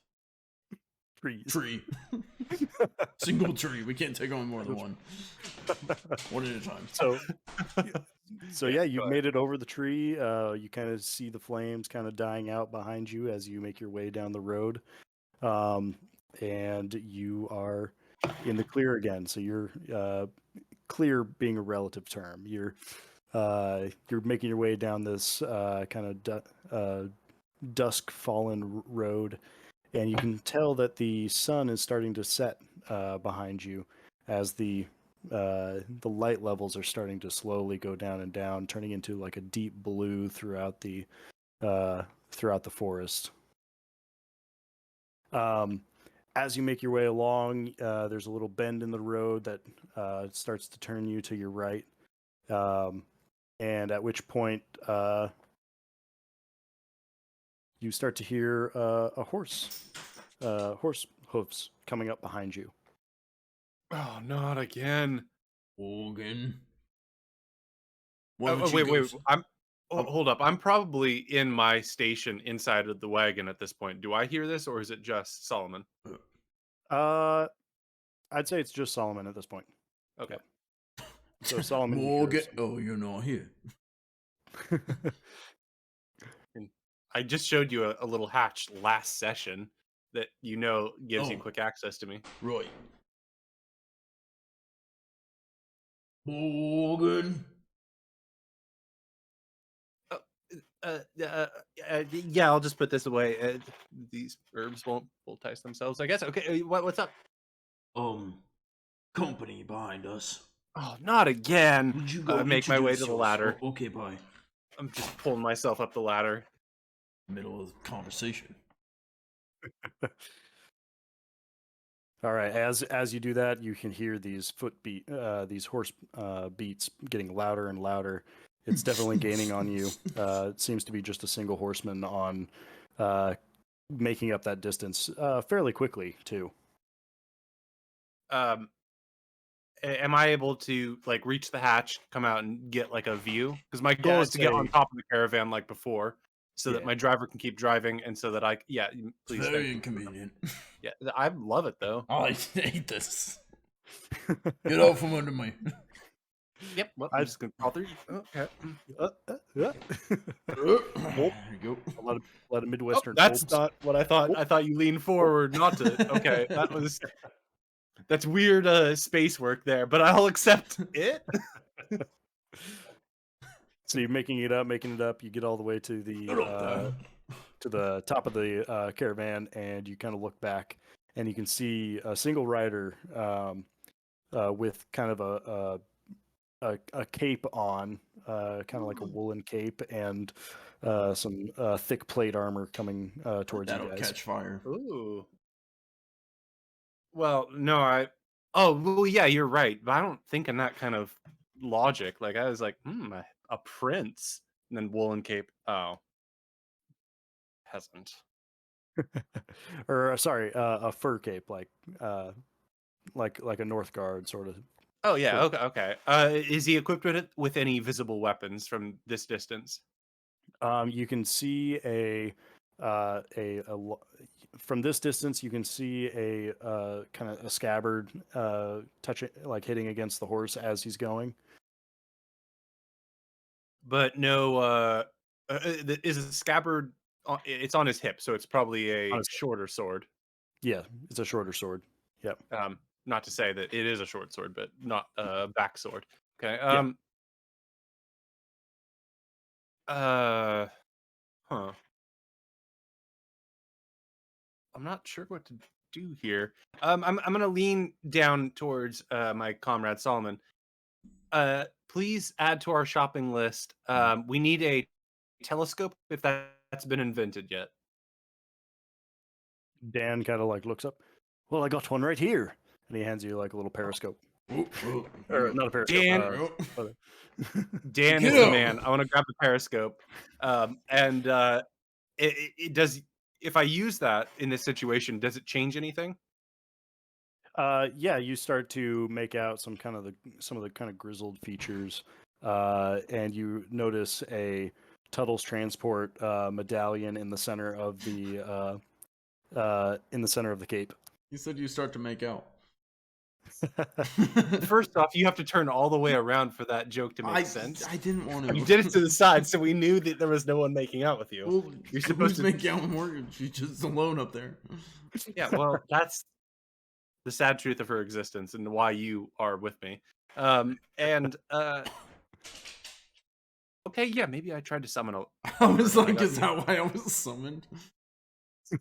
Trees. Tree. Single tree. We can't take on more than one. One at a time. So yeah, you've made it over the tree. You kind of see the flames kind of dying out behind you as you make your way down the road. And you are in the clear again. So you're clear being a relative term. You're making your way down this kind of dusk fallen road, and you can tell that the sun is starting to set behind you as the light levels are starting to slowly go down and down, turning into like a deep blue throughout the forest. As you make your way along, there's a little bend in the road that starts to turn you to your right, and at which point you start to hear a horse hoofs coming up behind you. Oh, not again. Morgan. Wait. Hold up. I'm probably in my station inside of the wagon at this point. Do I hear this, or is it just Solomon? I'd say it's just Solomon at this point. Okay. Yeah. So Solomon. Morgan. Oh, you're not here. I just showed you a little hatch last session that gives you quick access to me. Right. Morgan. Yeah, I'll just put this away. These herbs won't entice themselves, I guess. Okay, what's up? Company behind us. Oh, not again. Would you go make my way to the introduce ladder. yourself? Okay, bye. I'm just pulling myself up the ladder. Middle of the conversation. All right. As you do that, you can hear these these horse beats getting louder and louder. It's definitely gaining on you. It seems to be just a single horseman on making up that distance fairly quickly too. Am I able to like reach the hatch, come out, and get like a view? Because my goal is to get on top of the caravan like before, so that my driver can keep driving, and so that please. Very inconvenient. Yeah, I love it though. Oh, I hate this. Get out from under me. Yep. Well, I'm just gonna crawl through. Okay. There you go. A lot of Midwestern. That's folks. not what I thought. I thought you leaned forward, not to. Okay, that's weird space work there, but I'll accept it. So you're making it up. You get all the way to the top of the caravan, and you kind of look back, and you can see a single rider with kind of a cape on, kind of like a woolen cape, and some thick plate armor coming towards you That'll guys. catch fire. Ooh. Well, no, yeah, you're right, but I don't think in that kind of logic. Like I was like, a prince, and then woolen cape. Oh, peasant. Or sorry, a fur cape, like a Northgard sort of. Oh yeah, okay. Is he equipped with any visible weapons from this distance? You can see from this distance. You can see a kind of a scabbard touching, like hitting against the horse as he's going. But no, is the scabbard it's on his hip, so it's probably a On his hip. shorter sword. Yeah, it's a shorter sword. Yep. Not to say that it is a short sword, but not a back sword. Okay. Huh. I'm not sure what to do here. I'm gonna lean down towards my comrade Solomon. Please add to our shopping list. We need a telescope if that's been invented yet. Dan kind of like looks up. Well, I got one right here, and he hands you like a little periscope. Or not a periscope. Dan is the man. I want to grab the periscope, and it does. If I use that in this situation, does it change anything? Yeah, you start to make out some of the kind of grizzled features, and you notice a Tuttle's transport medallion in the center of the cape. You said you start to make out. First off, you have to turn all the way around for that joke to make sense. I didn't want to. You did it to the side, so we knew that there was no one making out with you. Well, you're supposed to make out with Morgan. She's just alone up there. Yeah, well, that's the sad truth of her existence and why you are with me. Okay, yeah, maybe I tried to summon a. I was like, is that why I was summoned?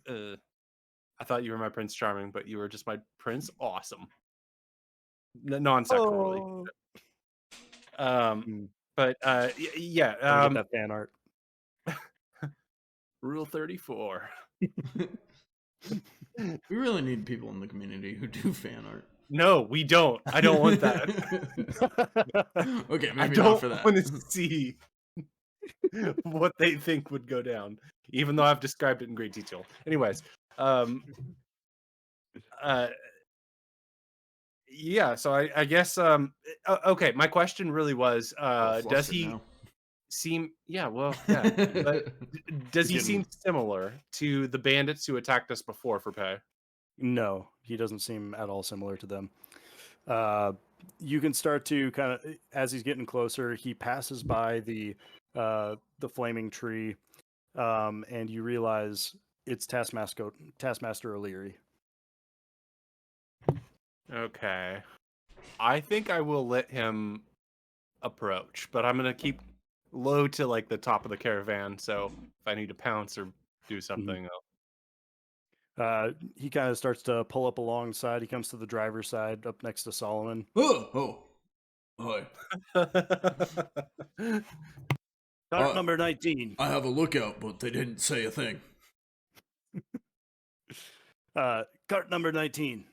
I thought you were my Prince Charming, but you were just my Prince Awesome. Non-sexually. But yeah. Get that fan art. Rule 34. We really need people in the community who do fan art. No, we don't. I don't want that. Okay, maybe I don't not for that. want to see what they think would go down, even though I've described it in great detail. Anyways, yeah. So I guess okay. My question really was, does he seem? Yeah. Well, yeah. But does he seem similar to the bandits who attacked us before for pay? No, he doesn't seem at all similar to them. You can start to kind of, as he's getting closer, he passes by the flaming tree, and you realize it's Taskmaster O'Leary. Okay, I think I will let him approach, but I'm gonna keep low to like the top of the caravan. So if I need to pounce or do something, he kind of starts to pull up alongside. He comes to the driver's side, up next to Solomon. Oh, hi. Cart number 19. I have a lookout, but they didn't say a thing. Cart number 19.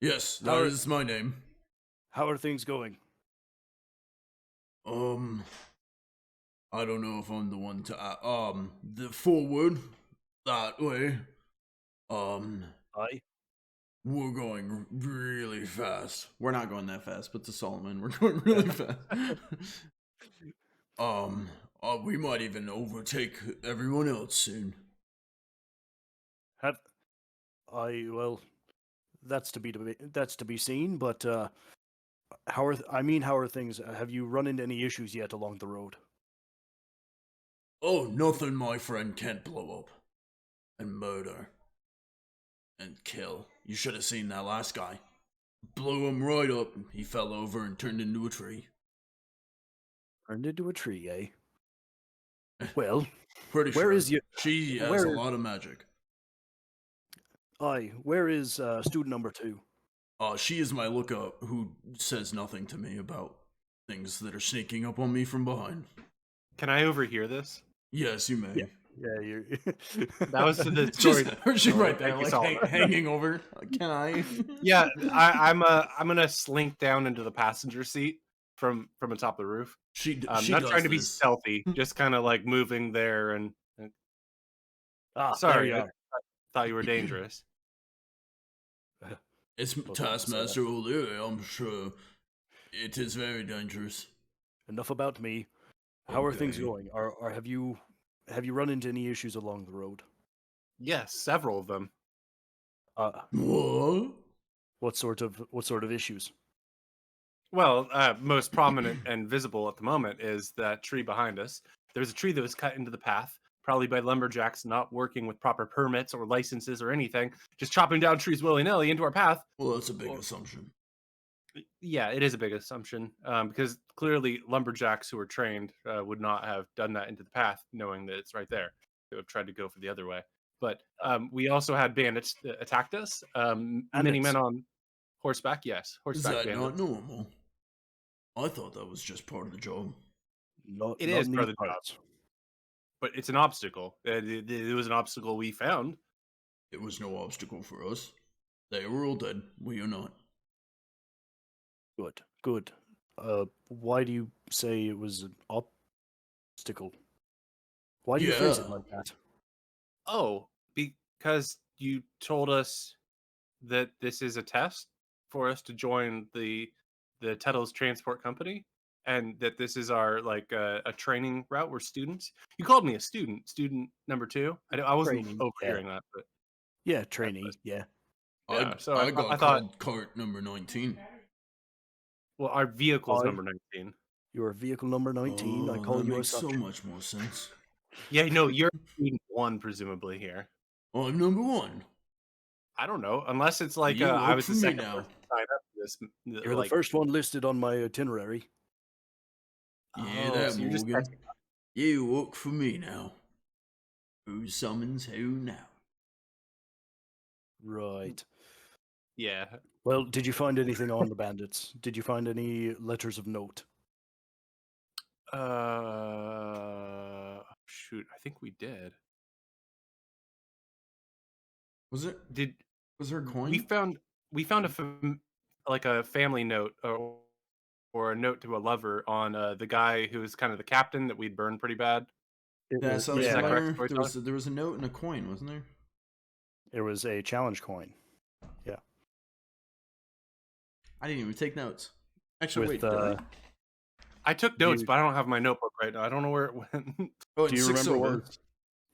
Yes, that is my name. How are things going? I don't know if I'm the one to the forward that way. Aye. We're going really fast. We're not going that fast, but to Solomon, we're going really fast. We might even overtake everyone else soon. Well, that's to be seen. But how are things? Have you run into any issues yet along the road? Oh, nothing my friend can't blow up and murder and kill. You should have seen that last guy. Blew him right up. He fell over and turned into a tree. Turned into a tree, eh? Well, pretty sure. Where is you? She has a lot of magic. Aye, where is student number 2? She is my lookout who says nothing to me about things that are sneaking up on me from behind. Can I overhear this? Yes, you may. Yeah, you're. That was the story. She's right there, like hanging over. Can I? Yeah, I'm gonna slink down into the passenger seat from the top of the roof. I'm not trying to be stealthy, just kind of like moving there and. Sorry, I thought you were dangerous. It's Taskmaster O'Leary, I'm sure. It is very dangerous. Enough about me. How are things going? Have you run into any issues along the road? Yes, several of them. What? What sort of issues? Well, most prominent and visible at the moment is that tree behind us. There's a tree that was cut into the path probably by lumberjacks not working with proper permits or licenses or anything, just chopping down trees willy-nilly into our path. Well, that's a big assumption. Yeah, it is a big assumption, because clearly lumberjacks who are trained would not have done that into the path, knowing that it's right there. They would have tried to go for the other way. But we also had bandits that attacked us. Many men on horseback, yes, Is horseback that bandits. not normal? I thought that was just part of the job. It is part of the job, but it's an obstacle. It was an obstacle we found. It was no obstacle for us. They were all dead. We are not. Good. Why do you say it was an obstacle? Why do you phrase it like that? Oh, because you told us that this is a test for us to join the Tettles Transport Company, and that this is our a training route. We're students. You called me a student number 2. I wasn't overhearing that, but yeah, trainee. Yeah. So I got called cart number 19. Well, our vehicle is number 19. You're vehicle number 19. I call that you makes such. so much more sense. Yeah, no, you're student 1 presumably here. I'm number 1. I don't know, unless it's like You I work was for the me second now. person to sign up for this. You're the first one listed on my itinerary. Yeah, that so you're just Morgan. You work for me now. Who summons who now? Right. Yeah. Well, did you find anything on the bandits? Did you find any letters of note? Shoot, I think we did. Was there a coin? We found a family note or a note to a lover on the guy who was kind of the captain that we'd burned pretty bad. That sounds Is that familiar. correct? There was a note and a coin, wasn't there? It was a challenge coin. Yeah. I didn't even take notes. Actually, With, wait, did I? I took notes, but I don't have my notebook right now. I don't know where it went. Oh, do you 6 remember silver. what?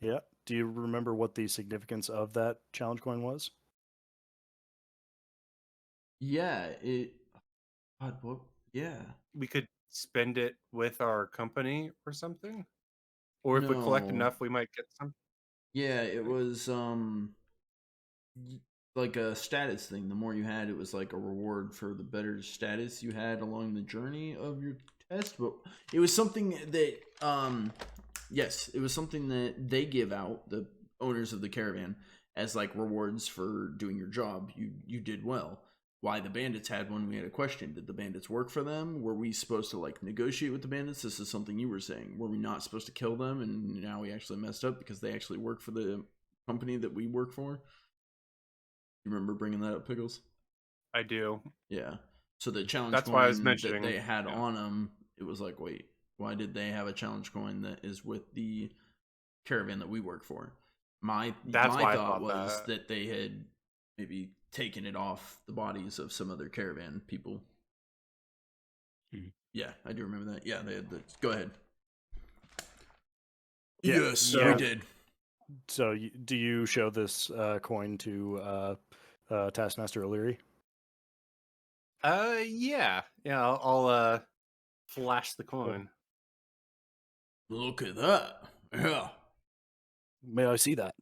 Yeah. Do you remember what the significance of that challenge coin was? Yeah, God, what? Yeah. We could spend it with our company or something, or if we collect No. enough, we might get some. Yeah, it was like a status thing. The more you had, it was like a reward for the better status you had along the journey of your test. But it was something that yes, it was something that they give out, the owners of the caravan, as like rewards for doing your job. You did well. Why the bandits had one, we had a question. Did the bandits work for them? Were we supposed to like negotiate with the bandits? This is something you were saying. Were we not supposed to kill them? And now we actually messed up because they actually work for the company that we work for. You remember bringing that up, Pickles? I do. Yeah. So the challenge That's coin why I was mentioning that they had on them, it was like, wait, why did they have a challenge coin that is with the caravan that we work for? My thought was that they had maybe taken it off the bodies of some other caravan people. Yeah, I do remember that. Yeah, they had the. Go ahead. Yeah, yes, we did. So, do you show this coin to Taskmaster O'Leary? Yeah. I'll flash the coin. Look at that. Yeah. May I see that?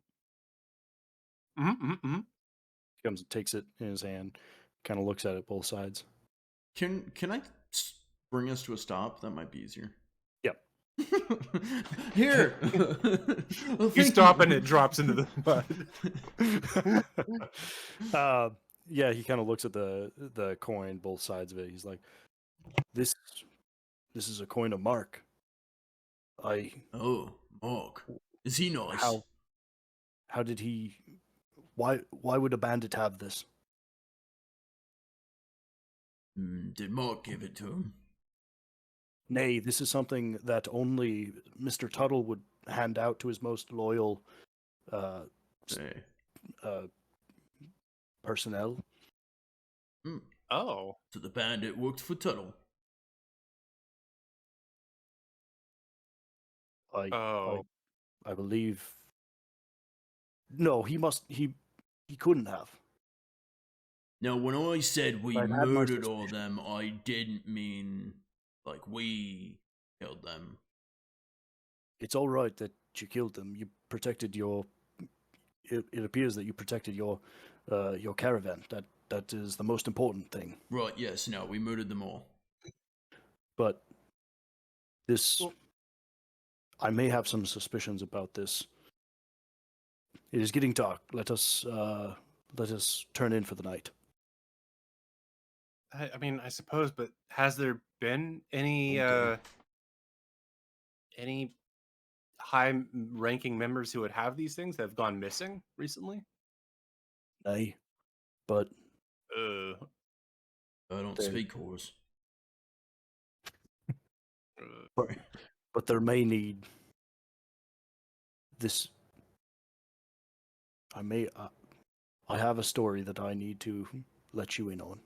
Mm-hmm. He comes and takes it in his hand, kind of looks at it both sides. Can I bring us to a stop? That might be easier. Yep. Here. You stop and it drops into the mud. Yeah, he kind of looks at the coin, both sides of it. He's like, "This is a coin of Mark." Oh, Mark. Is he nice? How did he? Why would a bandit have this? Did Mark give it to him? Nay, this is something that only Mr. Tuttle would hand out to his most loyal personnel. Oh. So the bandit worked for Tuttle. I believe. No, he couldn't have. Now, when I said we murdered all of them, I didn't mean like we killed them. it's all right that you killed them. You protected your. It appears that you protected your caravan. That is the most important thing. Right, yes, no, we murdered them all. But this, I may have some suspicions about this. It is getting dark. Let us turn in for the night. I mean, I suppose, but has there been any high-ranking members who would have these things that have gone missing recently? Nay, but I don't speak horse. But there may need this. I have a story that I need to let you in on.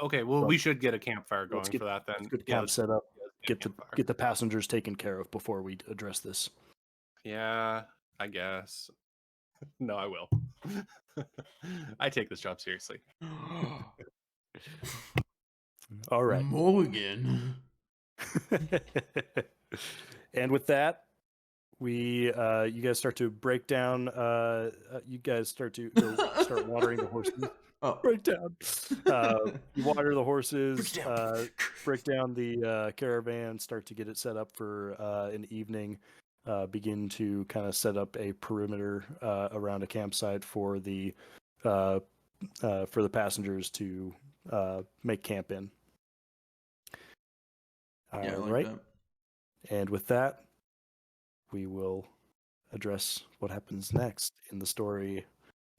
Okay, well, we should get a campfire going for that then. Let's get camp set up. Get the passengers taken care of before we address this. Yeah, I guess. No, I will. I take this job seriously. All right. Mulligan. And with that, you guys start to break down. You guys start watering the horses. Oh, Break down. You water the horses. Break down the caravan. Start to get it set up for an evening. Begin to kind of set up a perimeter around a campsite for the passengers to make camp in. yeah, All like right. that. And with that, we will address what happens next in the story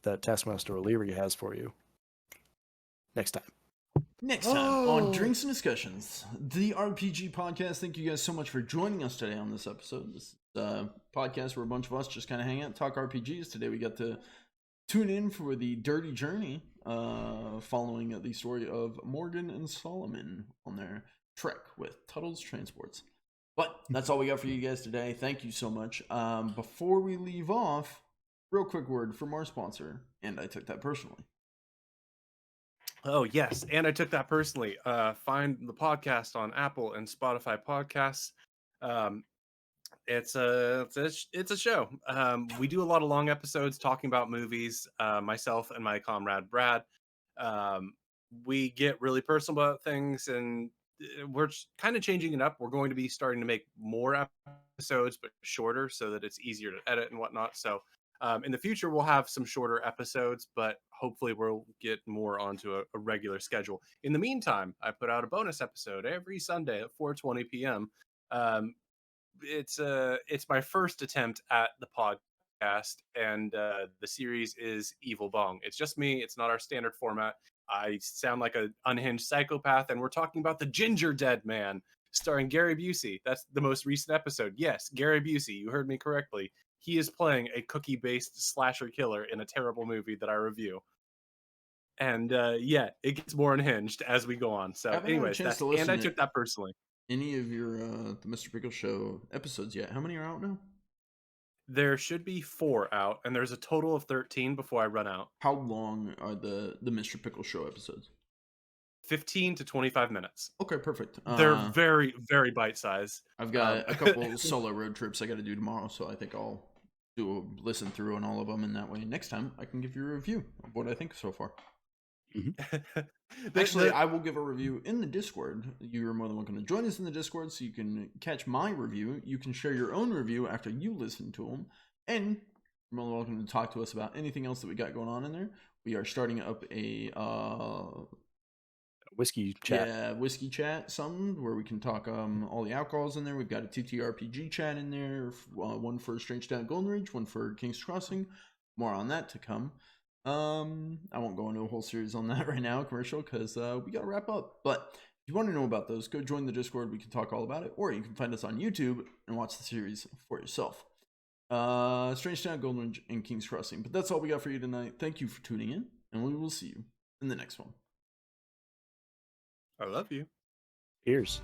that Taskmaster O'Leary has for you next time. Next time on Drinks and Discussions, the RPG podcast. Thank you guys so much for joining us today on this episode. This is a podcast where a bunch of us just kind of hang out and talk RPGs. Today we got to tune in for the Dirty Journey, following the story of Morgan and Solomon on their trek with Tuttle's Transports. But that's all we got for you guys today. Thank you so much. Before we leave off, real quick word from our sponsor, and I took that personally. Oh, yes. And I took that personally. Find the podcast on Apple and Spotify podcasts. It's a show. We do a lot of long episodes talking about movies, myself and my comrade Brad. We get really personal about things, and we're kind of changing it up. We're going to be starting to make more episodes, but shorter, so that it's easier to edit and whatnot. So in the future, we'll have some shorter episodes, but hopefully we'll get more onto a regular schedule. In the meantime, I put out a bonus episode every Sunday at 4:20 p.m. It's my first attempt at the podcast, and the series is Evil Bong. It's just me. It's not our standard format. I sound like an unhinged psychopath, and we're talking about The Ginger Dead Man, starring Gary Busey. That's the most recent episode. Yes, Gary Busey. You heard me correctly. He is playing a cookie-based slasher killer in a terrible movie that I review. And yeah, it gets more unhinged as we go on. So anyways, and I took that personally. Any of your the Mr. Pickle Show episodes yet? How many are out now? There should be 4 out, and there's a total of 13 before I run out. How long are the Mr. Pickle Show episodes? 15 to 25 minutes. Okay, perfect. They're very, very bite-sized. I've got a couple solo road trips I got to do tomorrow, so I think I'll do a listen through on all of them, and that way next time I can give you a review of what I think so far. Mm-hmm. Actually, I will give a review in the Discord. You're more than welcome to join us in the Discord so you can catch my review. You can share your own review after you listen to them. And you're more than welcome to talk to us about anything else that we got going on in there. We are starting up a whiskey chat. Yeah, whiskey chat, something where we can talk all the alcohols in there. We've got a TTRPG chat in there. One for Strange Town Golden Ridge, one for King's Crossing. More on that to come. I won't go into a whole series on that right now, commercial, because we got to wrap up. But if you want to know about those, go join the Discord. We can talk all about it. Or you can find us on YouTube and watch the series for yourself. Strange Town, Golden Ridge, and King's Crossing. But that's all we got for you tonight. Thank you for tuning in, and we will see you in the next one. I love you. Cheers.